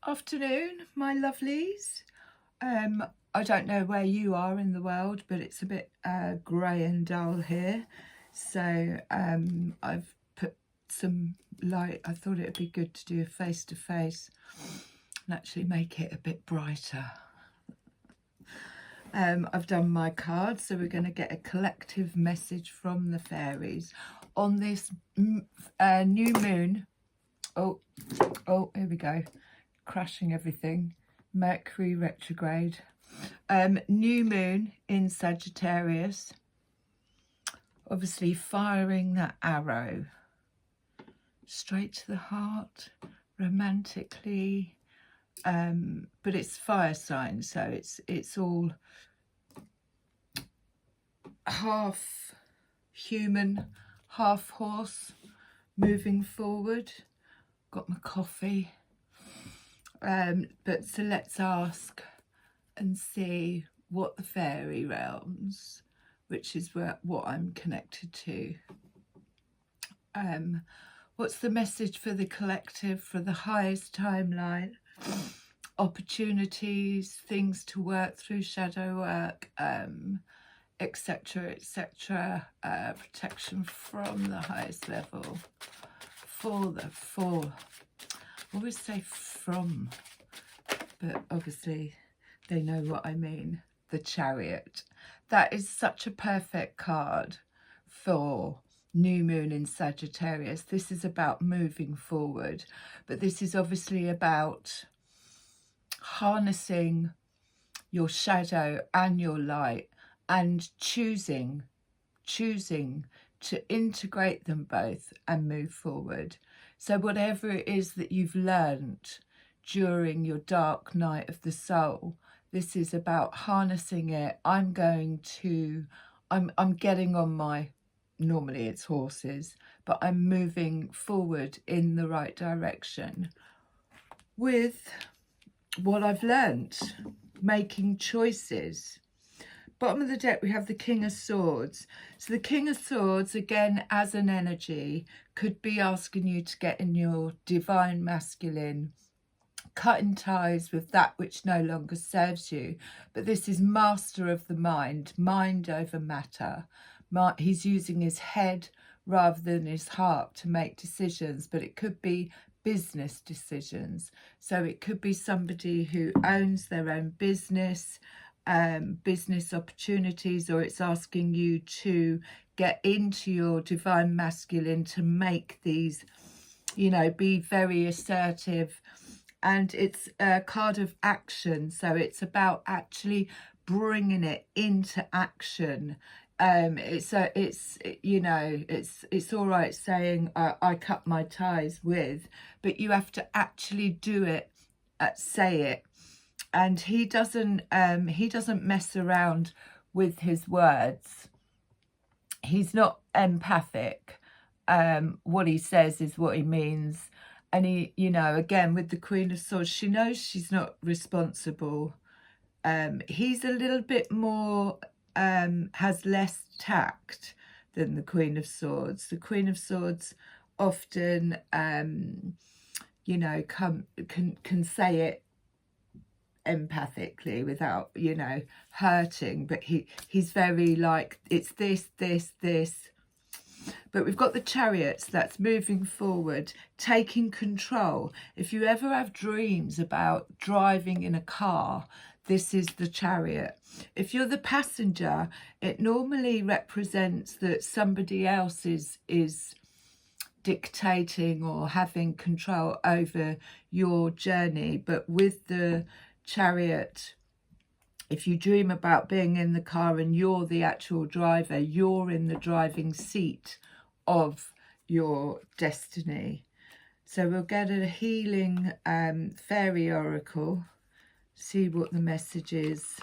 Afternoon, my lovelies. I don't know where you are in the world, but it's a bit grey and dull here. So I've put some light. I thought it would be good to do a face-to-face and actually make it a bit brighter. I've done my cards, so we're going to get a collective message from the fairies on this new moon. Oh, here we go. Crashing everything. Mercury retrograde. New moon in Sagittarius. Obviously firing that arrow straight to the heart, romantically. But it's fire sign, so it's all half human, half horse, moving forward. Got my coffee. But so let's ask and see what the fairy realms, which is what I'm connected to. What's the message for the collective, for the highest timeline? Opportunities, things to work through, shadow work, etc., etc. Protection from the highest level. I always say from, but obviously they know what I mean. The Chariot. That is such a perfect card for new moon in Sagittarius. This is about moving forward, but this is obviously about harnessing your shadow and your light and choosing to integrate them both and move forward. So whatever it is that you've learned during your dark night of the soul, this is about harnessing it. I'm getting on my, normally it's horses, but I'm moving forward in the right direction with what I've learnt, making choices. Bottom of the deck, we have the King of Swords. So the King of Swords, again, as an energy, could be asking you to get in your divine masculine, cutting ties with that which no longer serves you. But this is master of the mind, mind over matter. He's using his head rather than his heart to make decisions, but it could be business decisions. So it could be somebody who owns their own business, business opportunities, or it's asking you to get into your divine masculine to make these, be very assertive. And it's a card of action, so it's about actually bringing it into action. It's all right saying I cut my ties with, but you have to actually do it, say it. And he doesn't mess around with his words. He's not empathic. What he says is what he means. And he, again, with the Queen of Swords, she knows she's not responsible. He's a little bit more, has less tact than the Queen of Swords. The Queen of Swords often, can say it empathically without hurting, but he's very like, it's this. But we've got the Chariots, that's moving forward, taking control. If you ever have dreams about driving in a car, this is the Chariot. If you're the passenger, it normally represents that somebody else is dictating or having control over your journey. But with the Chariot, if you dream about being in the car and you're the actual driver, you're in the driving seat of your destiny. So we'll get a healing fairy oracle, see what the message is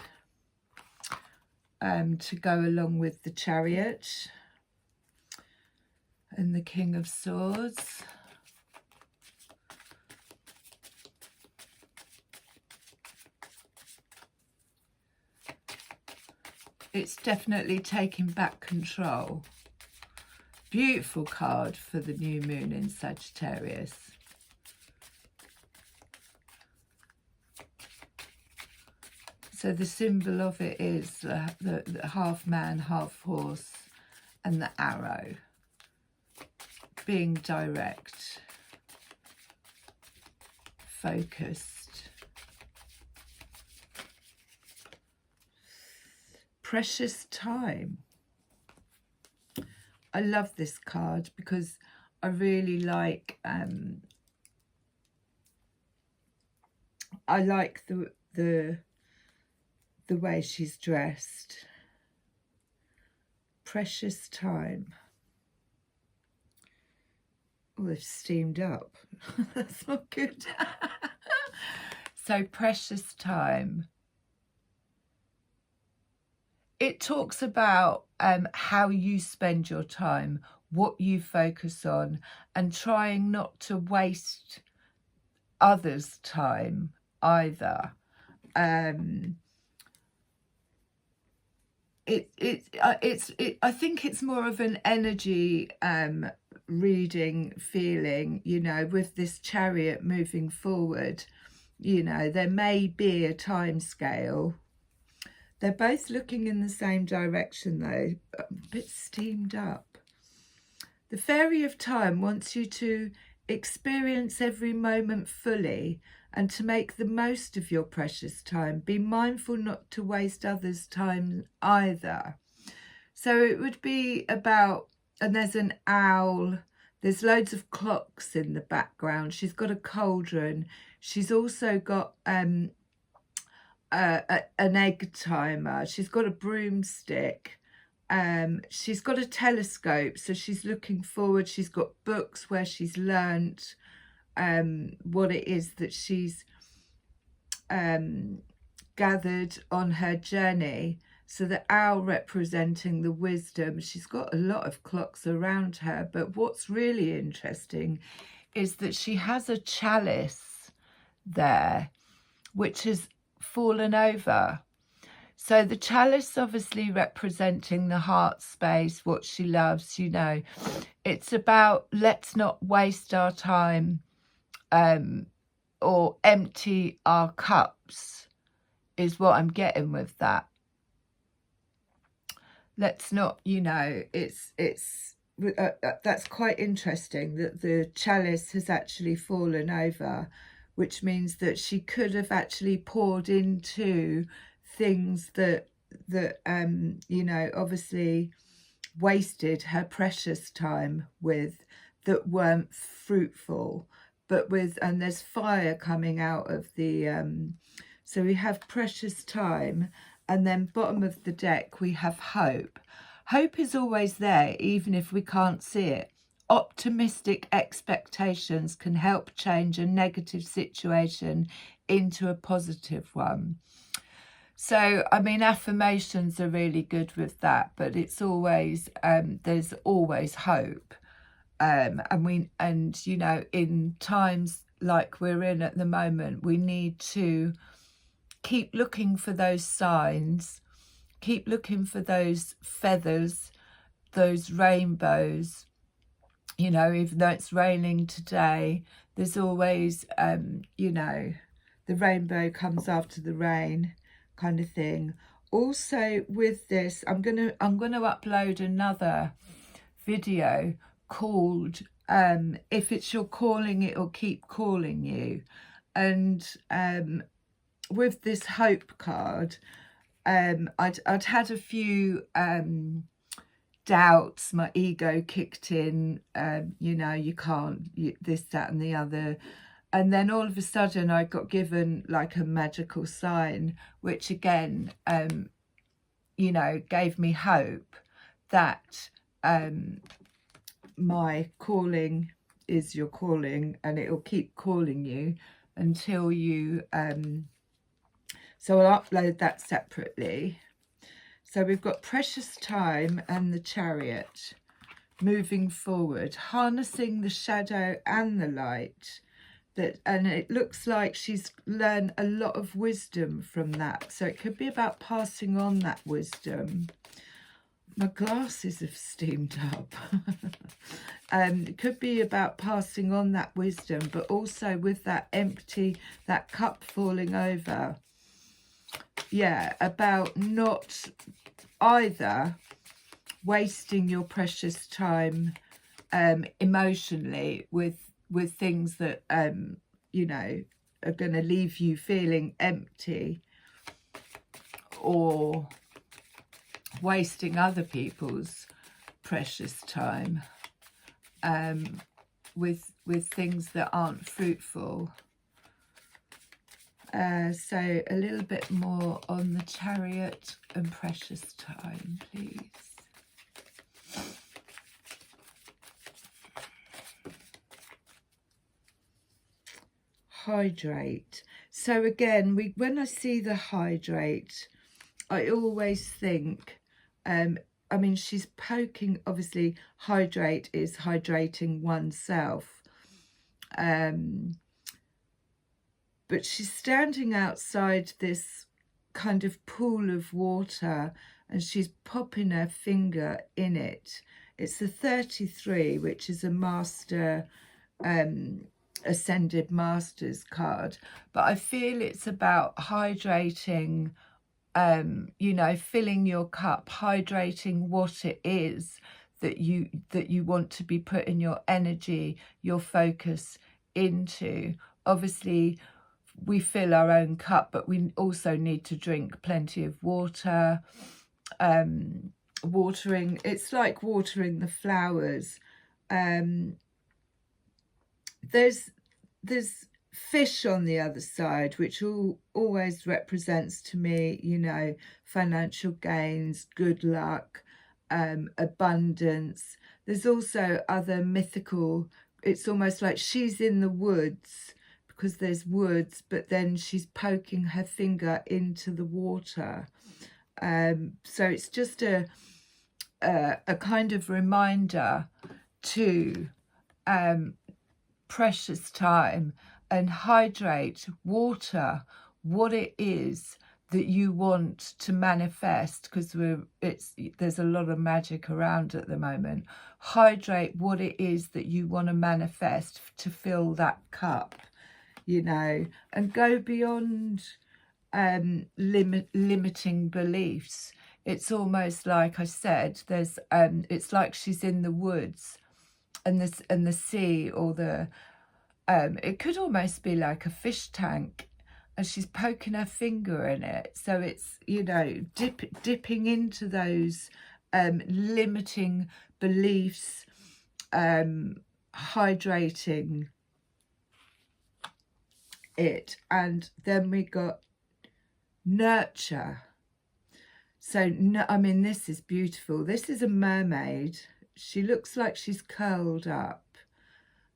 to go along with the Chariot and the King of Swords. It's definitely taking back control. Beautiful card for the new moon in Sagittarius. So the symbol of it is the half man, half horse, and the arrow. Being direct, focused. Precious time. I love this card because I really like I like the way she's dressed. Precious time. Oh, they've steamed up. That's not good. So precious time. It talks about how you spend your time, what you focus on, and trying not to waste others' time either. I think it's more of an energy reading feeling, you know, with this Chariot moving forward. You know, there may be a time scale. They're both looking in the same direction though, a bit steamed up. The Fairy of Time wants you to experience every moment fully and to make the most of your precious time. Be mindful not to waste others' time either. So it would be about, and there's an owl, there's loads of clocks in the background. She's got a cauldron. She's also got an egg timer. She's got a broomstick. She's got a telescope, so she's looking forward. She's got books where she's learnt what it is that she's gathered on her journey. So the owl representing the wisdom. She's got a lot of clocks around her, but what's really interesting is that she has a chalice there which has fallen over. So the chalice obviously representing the heart space, what she loves, you know. It's about let's not waste our time or empty our cups is what I'm getting with that. Let's not, you know, that's quite interesting that the chalice has actually fallen over, which means that she could have actually poured into things that you know, obviously wasted her precious time with, that weren't fruitful, but with, and there's fire coming out of the so we have precious time, and then bottom of the deck we have hope. Hope is always there even if we can't see it. Optimistic expectations can help change a negative situation into a positive one. So, I mean, affirmations are really good with that, but it's always, there's always hope. And you know, in times like we're in at the moment, we need to keep looking for those signs, keep looking for those feathers, those rainbows. You know, even though it's raining today, there's always, you know, the rainbow comes after the rain kind of thing. Also with this, I'm gonna upload another video called If It's Your Calling, It'll Keep Calling You. And with this hope card, I'd had a few doubts. My ego kicked in, you know, you can't, this, that and the other. And then all of a sudden I got given like a magical sign, which again, you know, gave me hope that my calling is your calling, and it will keep calling you until you, so I'll upload that separately. So we've got precious time and the Chariot moving forward, harnessing the shadow and the light. And it looks like she's learned a lot of wisdom from that. So it could be about passing on that wisdom. My glasses have steamed up. It could be about passing on that wisdom, but also with that empty, that cup falling over. yeah, about not either wasting your precious time emotionally with things that you know, are going to leave you feeling empty, or wasting other people's precious time with things that aren't fruitful. So a little bit more on the Chariot and precious time, please. Hydrate. So again, when I see the hydrate, I always think, I mean, she's poking, obviously, hydrate is hydrating oneself. But she's standing outside this kind of pool of water, and she's popping her finger in it. It's a 33, which is a master, ascended master's card. But I feel it's about hydrating, you know, filling your cup, hydrating what it is that you want to be putting your energy, your focus into. Obviously, we fill our own cup, but we also need to drink plenty of water. Watering, it's like watering the flowers. There's fish on the other side, which always represents to me, you know, financial gains, good luck, abundance. There's also other mythical, it's almost like she's in the woods, because there's woods, but then she's poking her finger into the water. So it's just a kind of reminder to precious time and hydrate, water what it is that you want to manifest, because there's a lot of magic around at the moment. Hydrate what it is that you want to manifest to fill that cup, you know, and go beyond limiting beliefs. It's almost like I said, there's it's like she's in the woods, and the sea, or the it could almost be like a fish tank, and she's poking her finger in it. So it's, you know, dipping into those limiting beliefs, hydrating it. And then we got nurture. So I mean, this is beautiful. This is a mermaid. She looks like she's curled up,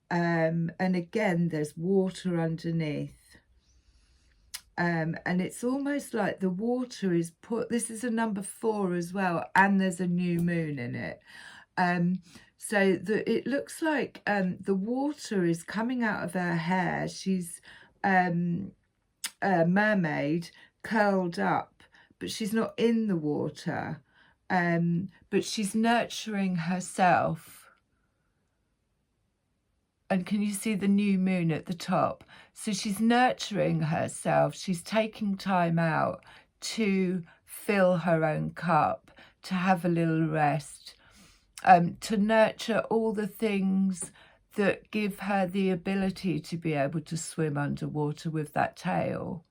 and again there's water underneath, and it's almost like the water is this is a number 4 as well, and there's a new moon in it. So it looks like the water is coming out of her hair. She's a mermaid, curled up, but she's not in the water, but she's nurturing herself. And can you see the new moon at the top? So she's nurturing herself. She's taking time out to fill her own cup, to have a little rest, to nurture all the things that give her the ability to be able to swim underwater with that tail.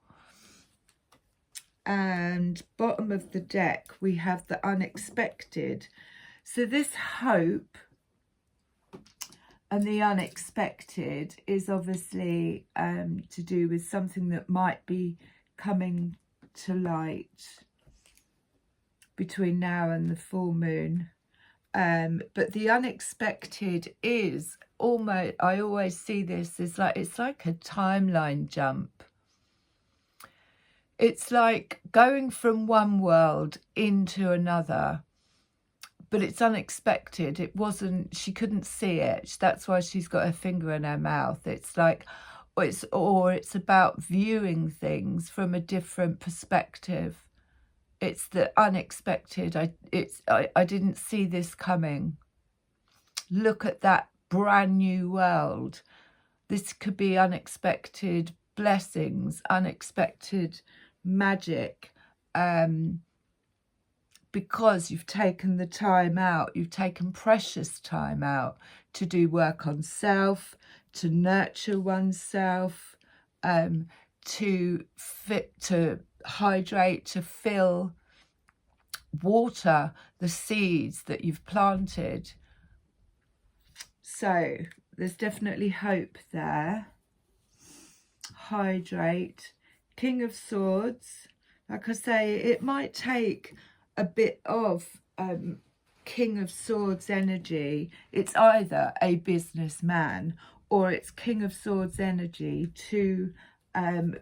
And bottom of the deck, we have the unexpected. So this hope and the unexpected is obviously to do with something that might be coming to light between now and the full moon. But the unexpected is almost, I always see this as like, it's like a timeline jump. It's like going from one world into another, but it's unexpected. It wasn't, she couldn't see it. That's why she's got her finger in her mouth. It's like, it's about viewing things from a different perspective. It's the unexpected. I didn't see this coming. Look at that brand new world. This could be unexpected blessings, unexpected magic, because you've taken the time out, you've taken precious time out to do work on self, to nurture oneself, to hydrate, to fill, water the seeds that you've planted. So there's definitely hope there. Hydrate. King of Swords. Like I say, it might take a bit of King of Swords energy. It's either a businessman or it's King of Swords energy to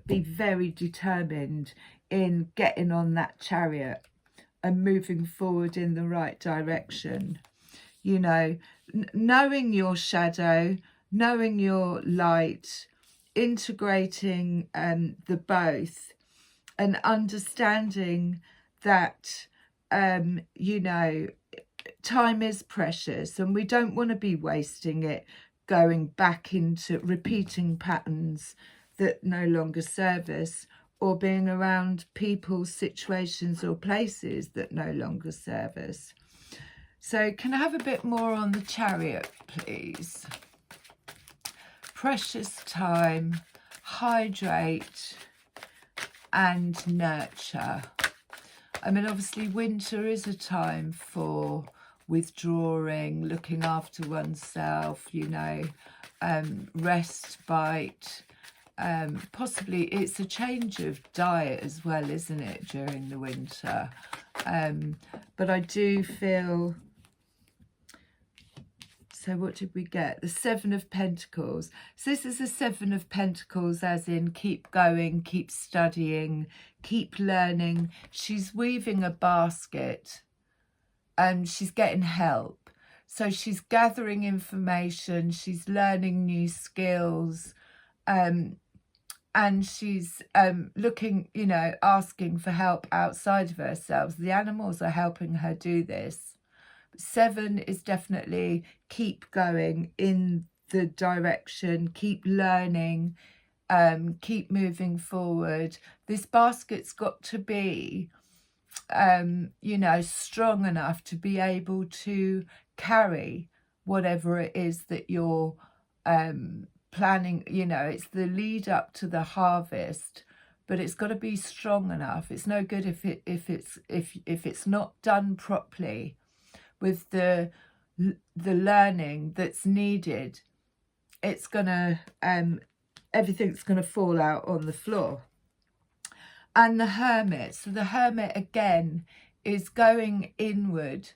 be very determined in getting on that chariot and moving forward in the right direction. You know, knowing your shadow, knowing your light, integrating the both, and understanding that, you know, time is precious and we don't want to be wasting it going back into repeating patterns that no longer serve us, or being around people, situations or places that no longer serve us. So can I have a bit more on the Chariot, please? Precious time, hydrate and nurture. I mean, obviously winter is a time for withdrawing, looking after oneself, you know, respite. Possibly it's a change of diet as well, isn't it, during the winter? But I do feel... So what did we get? The Seven of Pentacles. So this is the Seven of Pentacles as in keep going, keep studying, keep learning. She's weaving a basket and she's getting help. So she's gathering information, she's learning new skills, and she's looking, you know, asking for help outside of herself. The animals are helping her do this. 7 is definitely keep going in the direction, keep learning, keep moving forward. This basket's got to be, you know, strong enough to be able to carry whatever it is that you're planning. You know, it's the lead up to the harvest, but it's got to be strong enough. It's no good if it's not done properly, with the learning that's needed. It's gonna everything's gonna fall out on the floor. And the Hermit. So the Hermit again is going inward.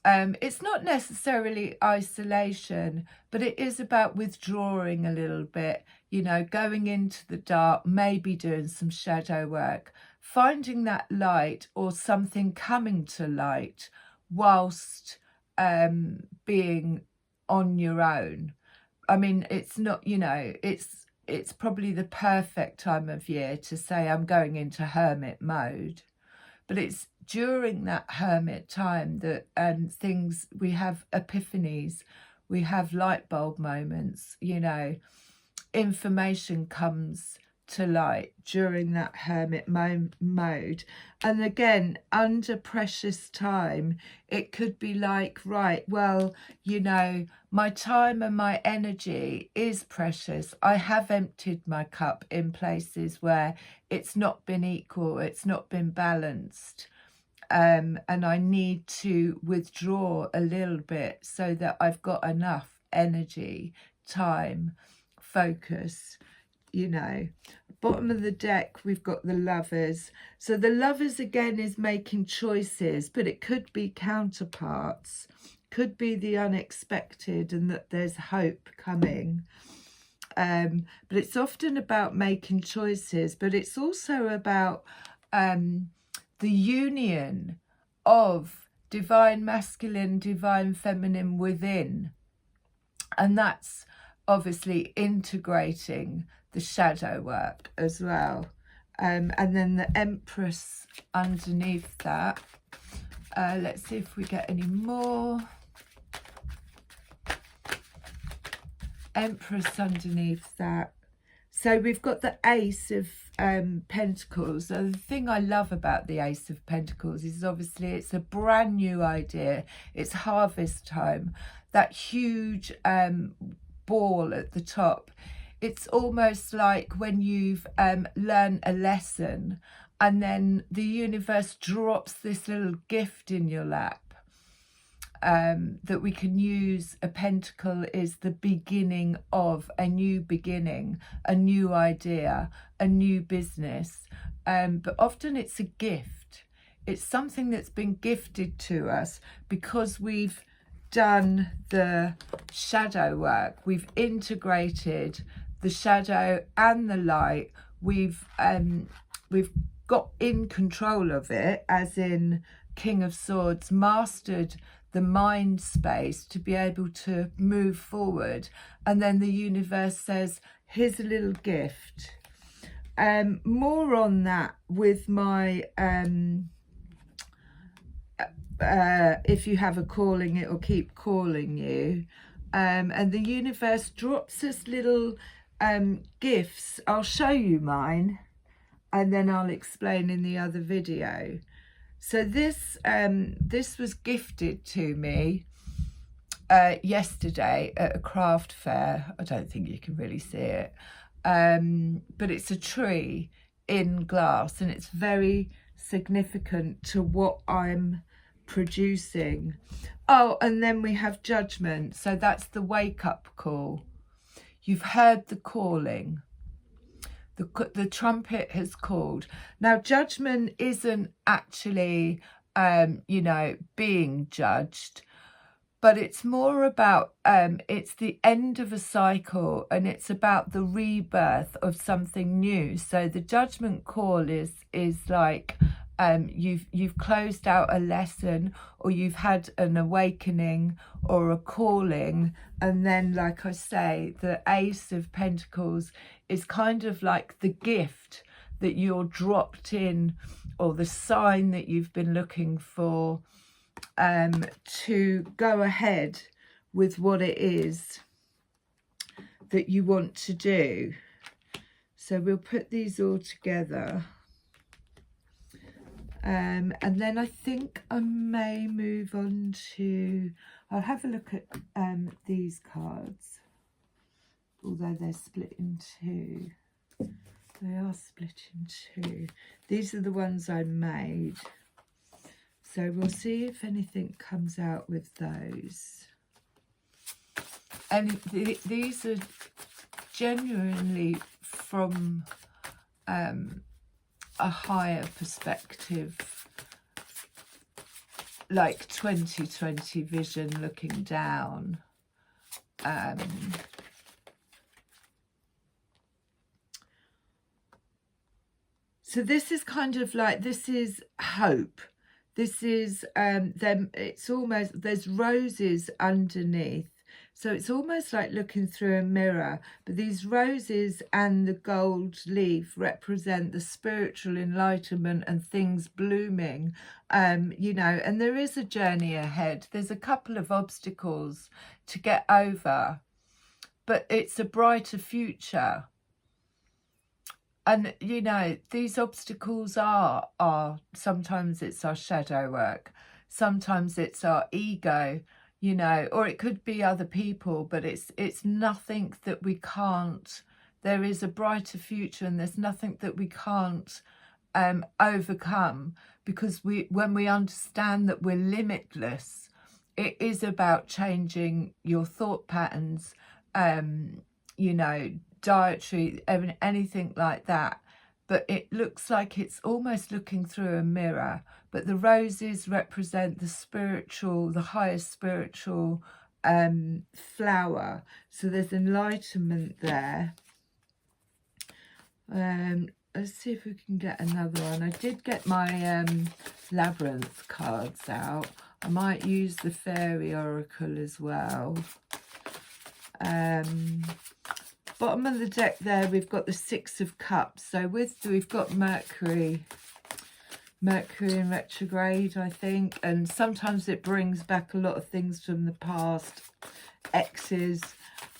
It's not necessarily isolation, but it is about withdrawing a little bit, you know, going into the dark, maybe doing some shadow work, finding that light or something coming to light whilst being on your own. I mean, it's not, you know, it's probably the perfect time of year to say I'm going into hermit mode, but it's during that hermit time that we have epiphanies, we have light bulb moments, you know, information comes to light during that hermit mode. And again, under precious time, it could be like, right, well, you know, my time and my energy is precious. I have emptied my cup in places where it's not been equal, it's not been balanced, and I need to withdraw a little bit so that I've got enough energy, time, focus. You know, bottom of the deck, we've got the Lovers. So the Lovers again is making choices, but it could be counterparts, could be the unexpected, and that there's hope coming. But it's often about making choices, but it's also about the union of divine masculine, divine feminine within. And that's obviously integrating the shadow work as well. And then the Empress underneath that. Let's see if we get any more. Empress underneath that. So we've got the Ace of Pentacles, so the thing I love about the Ace of Pentacles is obviously it's a brand new idea. It's harvest time. That huge ball at the top. It's almost like when you've learned a lesson and then the universe drops this little gift in your lap. That we can use. A pentacle is the beginning of a new beginning, a new idea, a new business. But often it's a gift. It's something that's been gifted to us because we've done the shadow work. We've integrated the shadow and the light. We've got in control of it, as in King of Swords, mastered the mind space to be able to move forward. And then the universe says, here's a little gift. More on that with my if you have a calling, it will keep calling you. And the universe drops us little gifts. I'll show you mine and then I'll explain in the other video. So this was gifted to me yesterday at a craft fair. I don't think you can really see it, but it's a tree in glass and it's very significant to what I'm producing. Oh, and then we have Judgment. So that's the wake-up call. You've heard the calling. The trumpet has called. Now, judgment isn't actually, you know, being judged, but it's more about, it's the end of a cycle and it's about the rebirth of something new. So the judgment call is like, you've closed out a lesson, or you've had an awakening or a calling. And then, like I say, the Ace of Pentacles is kind of like the gift that you're dropped in, or the sign that you've been looking for, to go ahead with what it is that you want to do. So we'll put these all together. And then I think I may move on to, I'll have a look at these cards, although they're split in two. They are split in two. These are the ones I made. So we'll see if anything comes out with those. And these are genuinely from a higher perspective, like 2020 vision, looking down. So this is kind of like, this is hope. This is them. It's almost, there's roses underneath. So it's almost like looking through a mirror, but these roses and the gold leaf represent the spiritual enlightenment and things blooming, you know, and there is a journey ahead. There's a couple of obstacles to get over, but it's a brighter future. And, you know, these obstacles are sometimes it's our shadow work, sometimes it's our ego, you know, or it could be other people, but it's nothing that we can't. There is a brighter future, and there's nothing that we can't overcome, because when we understand that we're limitless, it is about changing your thought patterns, you know, dietary, anything like that. But it looks like it's almost looking through a mirror. But the roses represent the spiritual, the highest spiritual flower. So there's enlightenment there. Let's see if we can get another one. I did get my labyrinth cards out. I might use the fairy oracle as well. Bottom of the deck there, we've got the Six of Cups. So we've got Mercury in retrograde, I think, and sometimes it brings back a lot of things from the past, exes,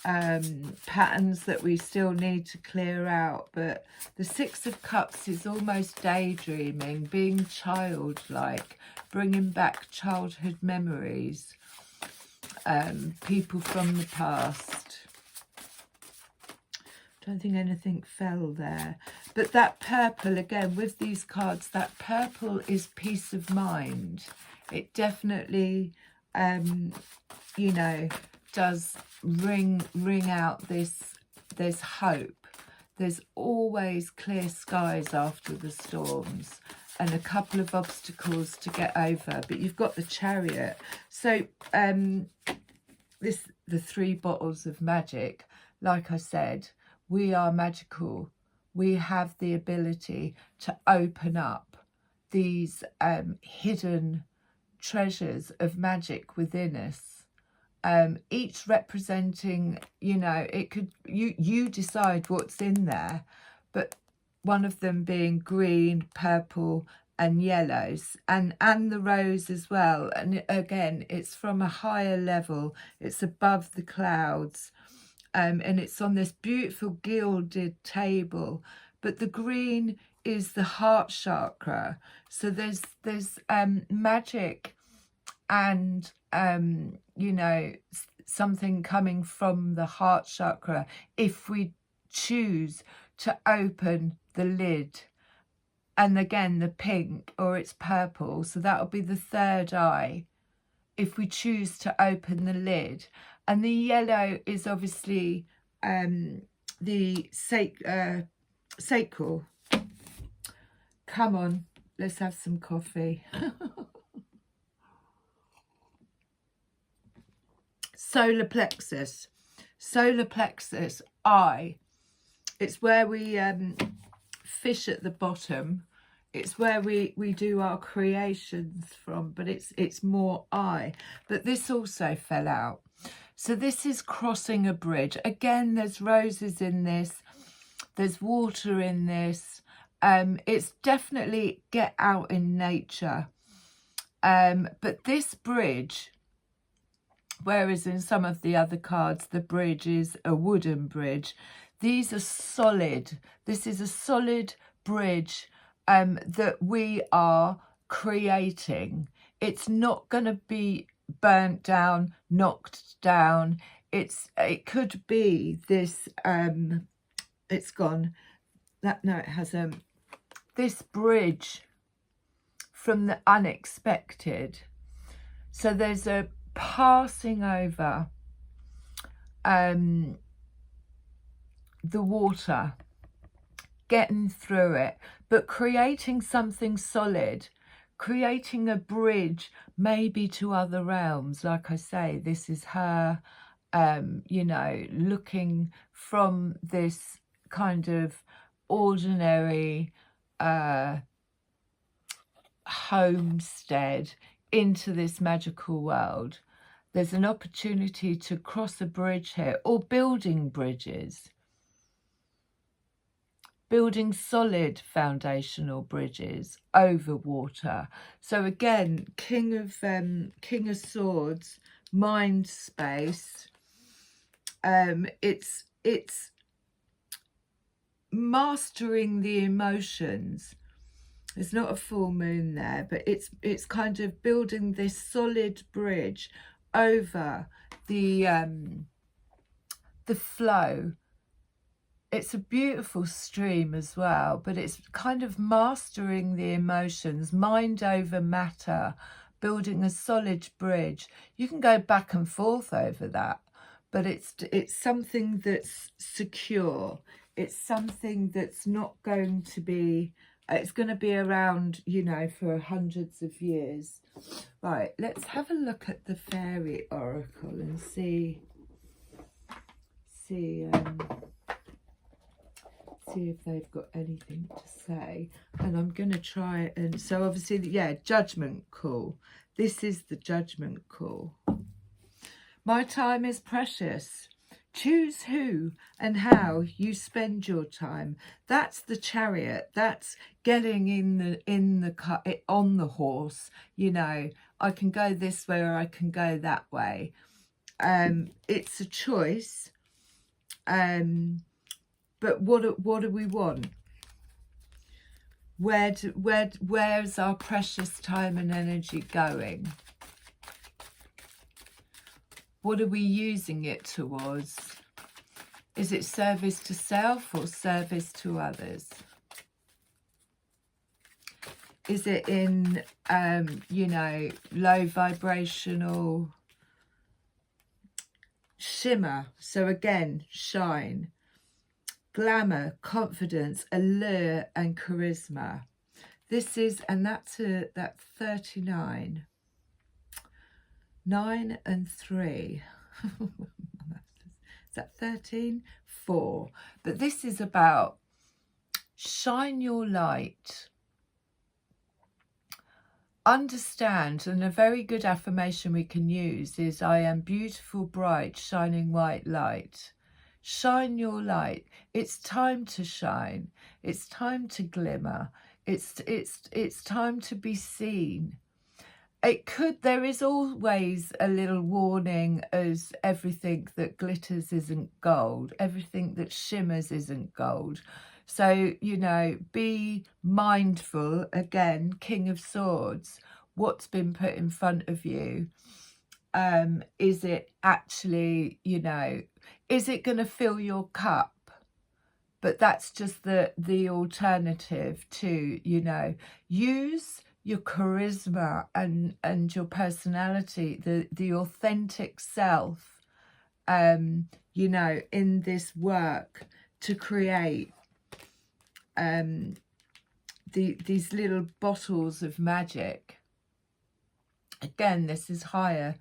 patterns that we still need to clear out. But the Six of Cups is almost daydreaming, being childlike, bringing back childhood memories, people from the past. Don't think anything fell there. But that purple, again, with these cards, that purple is peace of mind. It definitely, you know, does ring out this, there's hope. There's always clear skies after the storms and a couple of obstacles to get over. But you've got the Chariot. So the 3 bottles of magic, like I said, we are magical. We have the ability to open up these hidden treasures of magic within us. Each representing, you know, it could, you decide what's in there, but one of them being green, purple and yellows, and the rose as well. And again, it's from a higher level, it's above the clouds. And it's on this beautiful gilded table, but the green is the heart chakra. So there's magic and you know, something coming from the heart chakra if we choose to open the lid. And again, the pink, or it's purple, so that'll be the third eye if we choose to open the lid. And the yellow is obviously the sacral. Come on, let's have some coffee. Solar plexus. Solar plexus, eye. It's where we fish at the bottom. It's where we do our creations from, but it's more eye. But this also fell out. So this is crossing a bridge. Again, there's roses in this. There's water in this. It's definitely get out in nature. But this bridge, whereas in some of the other cards, the bridge is a wooden bridge. These are solid. This is a solid bridge that we are creating. It's not going to be burnt down, knocked down. It could be this it's gone, that no, it hasn't, this bridge from the unexpected. So there's a passing over the water, getting through it, but creating something solid, creating a bridge maybe to other realms. Like I say, this is her, you know, looking from this kind of ordinary homestead into this magical world. There's an opportunity to cross a bridge here, or building bridges. Building solid foundational bridges over water. So again, King of Swords, mind space. It's mastering the emotions. There's not a full moon there, but it's kind of building this solid bridge over the flow. It's a beautiful stream as well, but it's kind of mastering the emotions, mind over matter, building a solid bridge. You can go back and forth over that, but it's something that's secure. It's something that's not going to be, it's going to be around, you know, for hundreds of years. Right, let's have a look at the fairy oracle and see if they've got anything to say. And I'm going to try and, so obviously, yeah, judgment call. This is the judgment call. My time is precious. Choose who and how you spend your time. That's the Chariot. That's getting in the car, on the horse. You know, I can go this way or I can go that way. It's a choice. But what do we want? Where's our precious time and energy going? What are we using it towards? Is it service to self or service to others? Is it in, you know, low vibrational shimmer? So again, shine, glamour, confidence, allure and charisma. This is, and that's 39. 9 and 3. Is that 13? 4. But this is about shine your light. Understand, and a very good affirmation we can use is, I am beautiful, bright, shining white light. Shine your light. It's time to shine. It's time to glimmer. It's time to be seen. There is always a little warning, as everything that glitters isn't gold, everything that shimmers isn't gold. So, you know, be mindful, again, King of Swords, what's been put in front of you. Is it actually, you know, is it going to fill your cup? But that's just the alternative to, you know, use your charisma and your personality, the authentic self, you know, in this work to create these little bottles of magic. Again, this is higher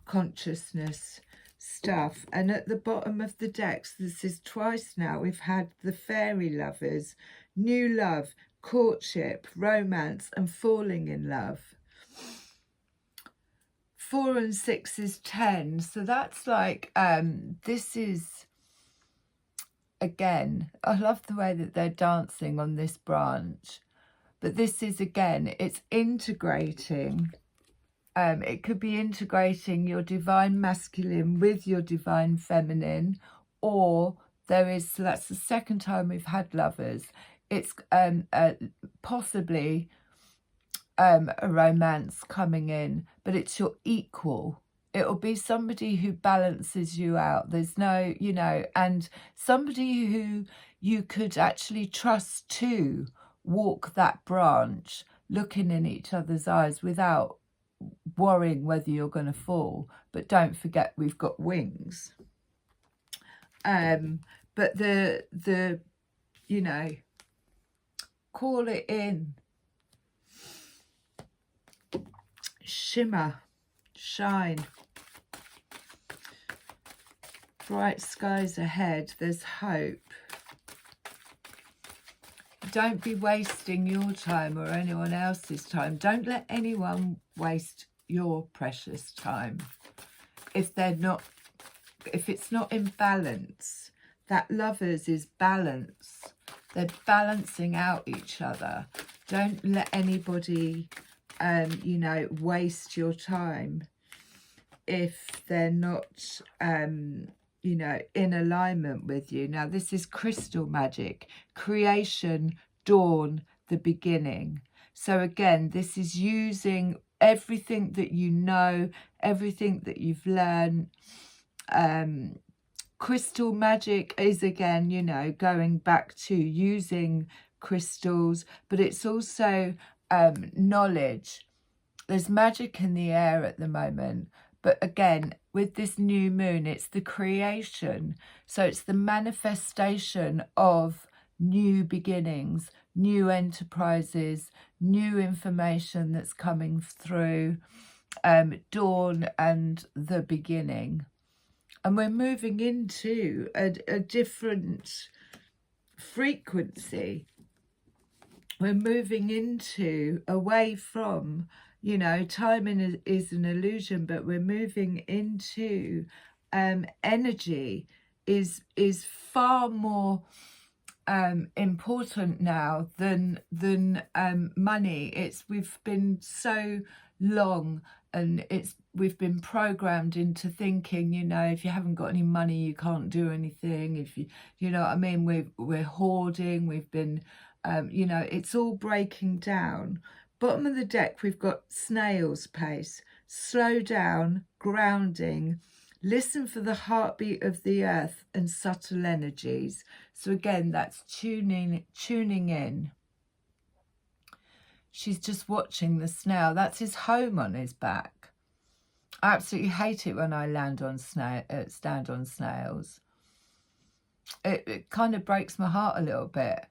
consciousness stuff. And at the bottom of the decks, this is twice now, we've had the fairy lovers, new love, courtship, romance and falling in love. 4 and 6 is 10. So that's like, this is, again, I love the way that they're dancing on this branch. But this is, again, it's integrating. It could be integrating your divine masculine with your divine feminine, or there is, so that's the second time we've had lovers. It's possibly a romance coming in, but it's your equal. It'll be somebody who balances you out. There's no, you know, and somebody who you could actually trust to walk that branch, looking in each other's eyes without worrying whether you're going to fall. But don't forget, we've got wings. But the you know, call it in. Shimmer, shine. Bright skies ahead. There's hope. Don't be wasting your time or anyone else's time. Don't let anyone waste your precious time. If it's not in balance. That lovers is balance. They're balancing out each other. Don't let anybody, you know, waste your time if they're not, you know, in alignment with you. Now, this is crystal magic, creation, dawn, the beginning. So again, this is using everything that you know, everything that you've learned. Crystal magic is, again, you know, going back to using crystals, but it's also knowledge. There's magic in the air at the moment. But again, with this new moon, it's the creation. So it's the manifestation of new beginnings, new enterprises, new information that's coming through, dawn and the beginning. And we're moving into a different frequency. We're moving into, away from, you know, time is an illusion, but we're moving into energy is far more important now than money. We've been so long, and we've been programmed into thinking, you know, if you haven't got any money, you can't do anything. If you know what I mean, we're hoarding. We've been, you know, it's all breaking down. Bottom of the deck, we've got snail's pace, slow down, grounding, listen for the heartbeat of the earth and subtle energies. So again, that's tuning in. She's just watching the snail. That's his home on his back. I absolutely hate it when I stand on snails. It kind of breaks my heart a little bit.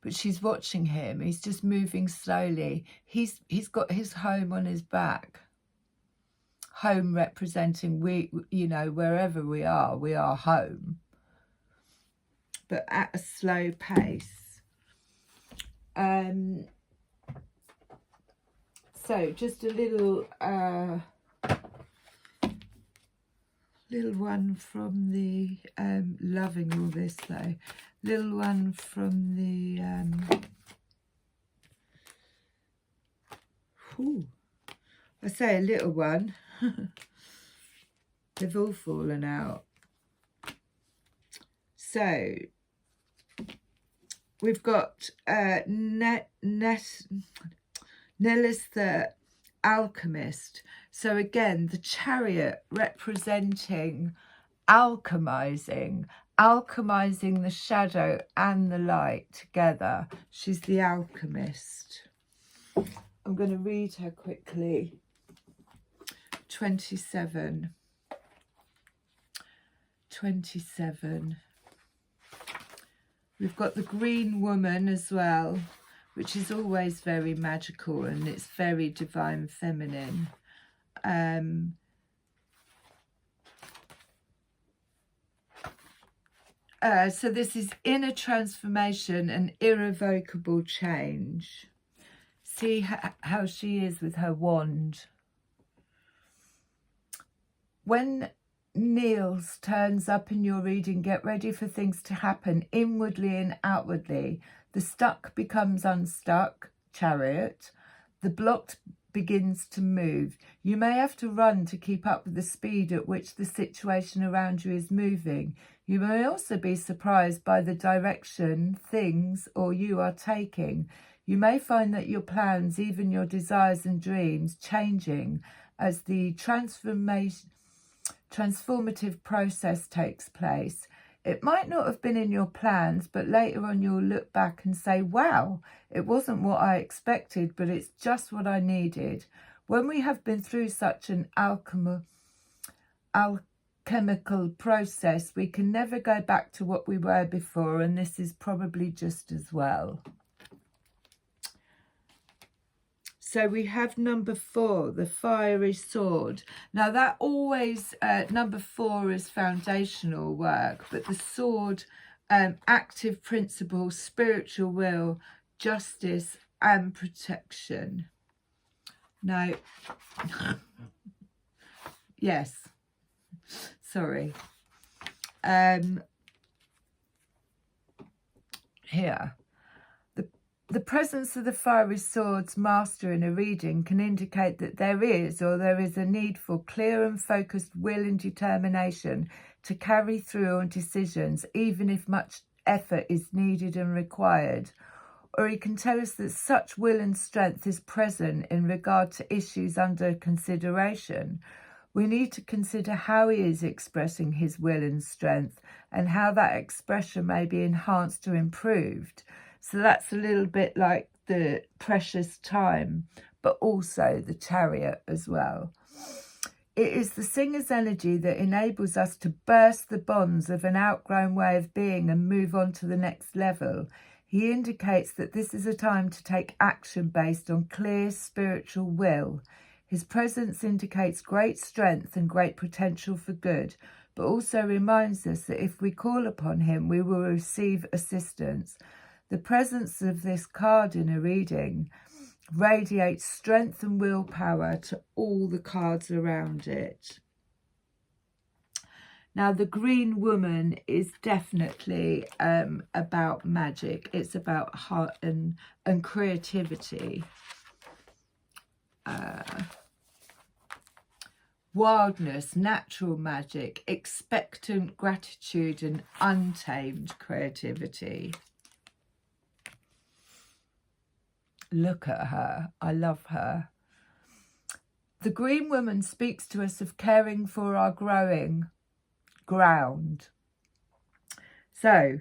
But she's watching him. He's just moving slowly. He's got his home on his back. Home representing you know, wherever we are home. But at a slow pace. So just a little one from the loving all this though. Little one from the I say a little one. They've all fallen out. So we've got Nellis the alchemist. So again, the chariot representing alchemizing the shadow and the light together. She's the alchemist. I'm going to read her quickly. 27. We've got the green woman as well, which is always very magical and it's very divine feminine. So this is inner transformation and irrevocable change. See how she is with her wand. When Niels turns up in your reading, get ready for things to happen inwardly and outwardly. The stuck becomes unstuck, Chariot. The blocked begins to move. You may have to run to keep up with the speed at which the situation around you is moving. You may also be surprised by the direction things or you are taking. You may find that your plans, even your desires and dreams, changing as the transformative process takes place. It might not have been in your plans, but later on you'll look back and say, wow, it wasn't what I expected, but it's just what I needed. When we have been through such an alchemical process, we can never go back to what we were before, and this is probably just as well. So we have number 4, the fiery sword. Now that always, number 4 is foundational work, but the sword, active principle, spiritual will, justice and protection. No, yes, sorry. Here. The presence of the fiery sword's master in a reading can indicate that there is a need for clear and focused will and determination to carry through on decisions, even if much effort is needed and required. Or he can tell us that such will and strength is present in regard to issues under consideration. We need to consider how he is expressing his will and strength and how that expression may be enhanced or improved. So that's a little bit like the precious time, but also the chariot as well. It is the singer's energy that enables us to burst the bonds of an outgrown way of being and move on to the next level. He indicates that this is a time to take action based on clear spiritual will. His presence indicates great strength and great potential for good, but also reminds us that if we call upon him, we will receive assistance. The presence of this card in a reading radiates strength and willpower to all the cards around it. Now, the green woman is definitely about magic. It's about heart and creativity. wildness, natural magic, expectant gratitude, and untamed creativity. Look at her. I love her. The Green Woman speaks to us of caring for our growing ground. So,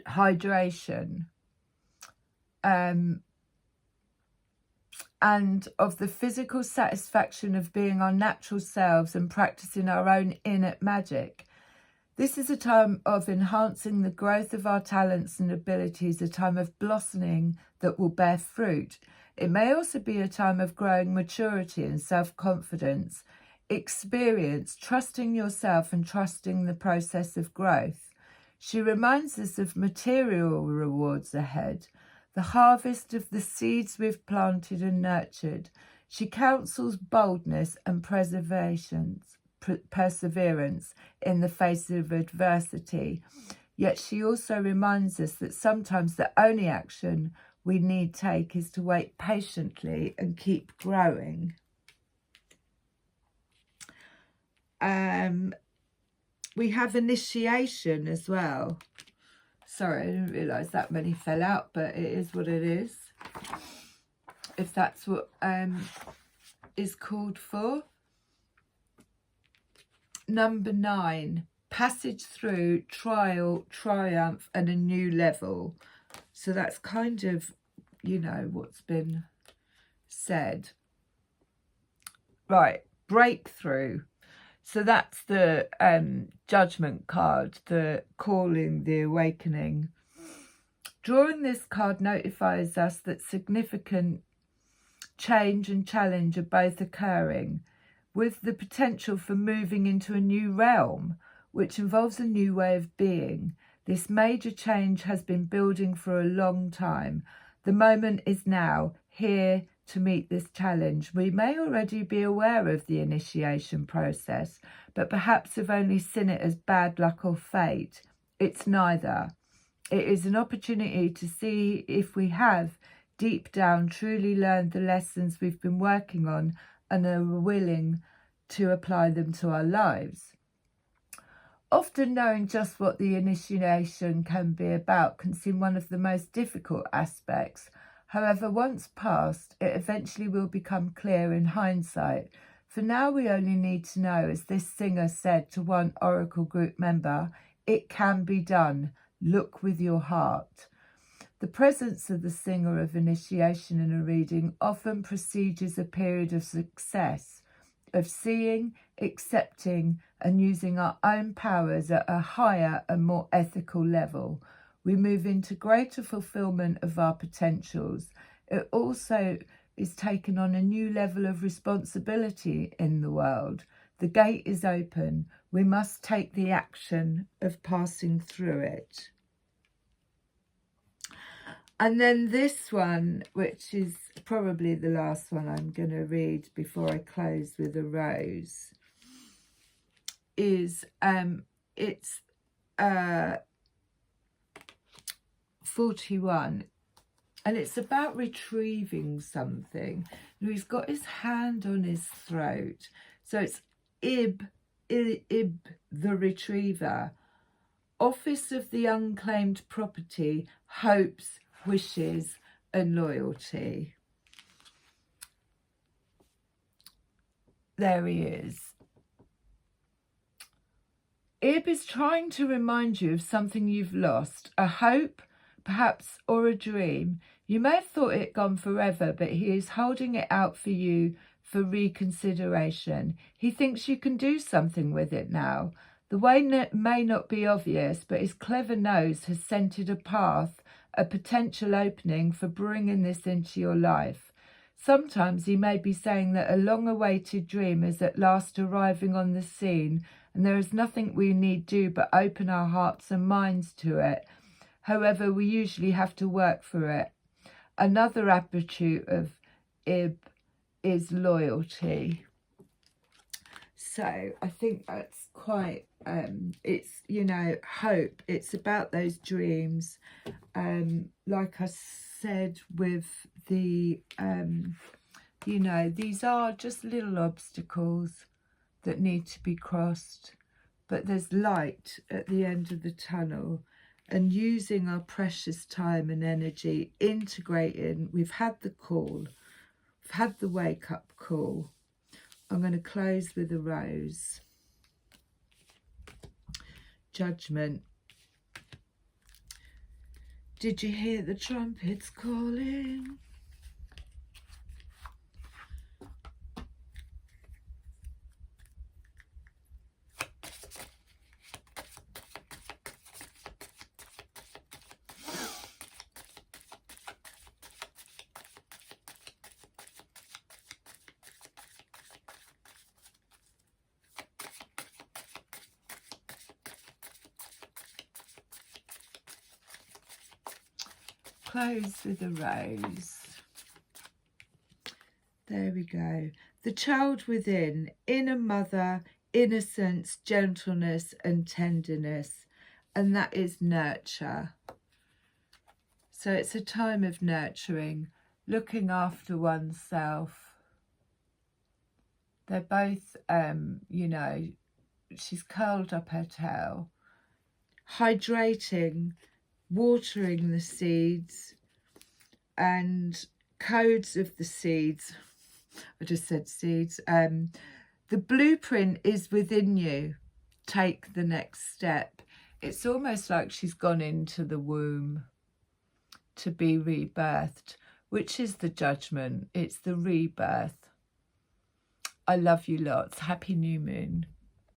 hydration. And of the physical satisfaction of being our natural selves and practicing our own inner magic. This is a time of enhancing the growth of our talents and abilities, a time of blossoming that will bear fruit. It may also be a time of growing maturity and self-confidence, experience, trusting yourself and trusting the process of growth. She reminds us of material rewards ahead, the harvest of the seeds we've planted and nurtured. She counsels boldness and perseverance in the face of adversity. Yet she also reminds us that sometimes the only action we need take is to wait patiently and keep growing. We have initiation as well. Sorry, I didn't realise that many fell out, but it is what it is. If that's what is called for. Number 9, passage through, trial, triumph, and a new level. So that's kind of, you know, what's been said. Right, breakthrough. So that's the judgment card, the calling, the awakening. Drawing this card notifies us that significant change and challenge are both occurring, with the potential for moving into a new realm, which involves a new way of being. This major change has been building for a long time. The moment is now, here to meet this challenge. We may already be aware of the initiation process, but perhaps have only seen it as bad luck or fate. It's neither. It is an opportunity to see if we have, deep down, truly learned the lessons we've been working on and are willing to apply them to our lives. Often knowing just what the initiation can be about can seem one of the most difficult aspects. However, once passed, it eventually will become clear in hindsight. For now, we only need to know, as this singer said to one Oracle group member, it can be done. Look with your heart. The presence of the singer of initiation in a reading often precedes a period of success, of seeing, accepting, and using our own powers at a higher and more ethical level. We move into greater fulfillment of our potentials. It also is taken on a new level of responsibility in the world. The gate is open. We must take the action of passing through it. And then this one, which is probably the last one I'm going to read before I close with a rose, is it's 41, and it's about retrieving something. And he's got his hand on his throat. So it's Ib the retriever, office of the unclaimed property, hopes, wishes, and loyalty. There he is. Ib is trying to remind you of something you've lost, a hope, perhaps, or a dream. You may have thought it gone forever, but he is holding it out for you for reconsideration. He thinks you can do something with it now. The way may not be obvious, but his clever nose has scented a path, a potential opening for bringing this into your life. Sometimes he may be saying that a long-awaited dream is at last arriving on the scene, and there is nothing we need do but open our hearts and minds to it. However, we usually have to work for it. Another attribute of Ib is loyalty. So I think that's quite, it's, you know, hope. It's about those dreams. Like I said with the, you know, these are just little obstacles. that need to be crossed, but there's light at the end of the tunnel. And using our precious time and energy, integrating, we've had the call, we've had the wake-up call. I'm going to close with a rose. Judgment. Did you hear the trumpets calling? Close with a rose. There we go. The child within, inner mother, innocence, gentleness and tenderness, and that is nurture. So it's a time of nurturing, looking after oneself. They're both, you know, she's curled up her tail, hydrating, watering the seeds, and codes of the seeds. I just said seeds. The blueprint is within you. Take the next step. It's almost like she's gone into the womb to be rebirthed, which is the judgment. It's the rebirth. I love you lots. Happy new moon.